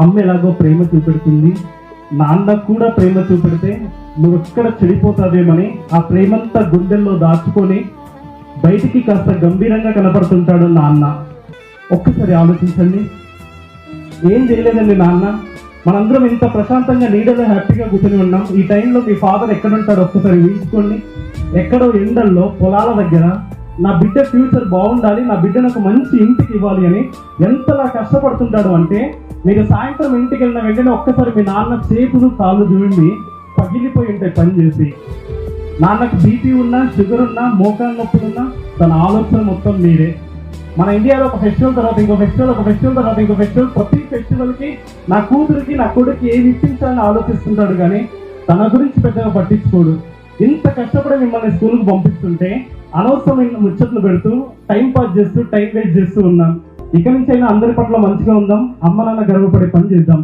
అమ్మ ఎలాగో ప్రేమ చూపెడుతుంది, నాన్న కూడా ప్రేమ చూపెడితే నువ్వు ఎక్కడ చెడిపోతావేమని ఆ ప్రేమంతా గుండెల్లో దాచుకొని బయటికి కాస్త గంభీరంగా కనపడుతుంటాడు నాన్న. ఒక్కసారి ఆలోచించండి, ఏం చేయలేదండి నాన్న, మనందరం ఇంత ప్రశాంతంగా నీడలో హ్యాపీగా కూర్చొని ఉన్నాం. ఈ టైంలో మీ ఫాదర్ ఎక్కడుంటాడు ఒక్కసారి ఊహించుకోండి. ఎక్కడో ఎండల్లో పొలాల దగ్గర నా బిడ్డ ఫ్యూచర్ బాగుండాలి, నా బిడ్డను ఒక మంచి ఇంటికి ఇవ్వాలి అని ఎంతలా కష్టపడుతుంటాడు అంటే, మీరు సాయంత్రం ఇంటికి వెళ్ళిన వెంటనే ఒక్కసారి మీ నాన్న చేతులు కాళ్ళు చూడండి, పగిలిపోయి ఉంటాయి పని చేసి. నాన్నకు బీపీ ఉన్నా, షుగర్ ఉన్నా, మోకాలు నొప్పులు ఉన్నా తన ఆలోచన మొత్తం మీరే. మన ఇండియాలో ఒక ఫెస్టివల్ తర్వాత ఇంకో ఫెస్టివల్, ఒక ఫెస్టివల్ తర్వాత ఇంకో ఫెస్టివల్, ప్రతి ఫెస్టివల్కి నా కూతురికి నా కొడుకు ఏమి ఇప్పించాలని ఆలోచిస్తుంటాడు, కానీ తన గురించి పెద్దగా పట్టించుకోడు. ఇంత కష్టపడి మిమ్మల్ని స్కూల్కి పంపిస్తుంటే అనవసరమైన ముచ్చట్లు పెడుతూ టైం పాస్ చేస్తూ టైం వేస్ట్ చేస్తూ ఉన్నాం. ఇక నుంచి అయినా అందరి పట్ల మంచిగా ఉందాం, అమ్మ నాన్న గర్వపడే పని చేద్దాం.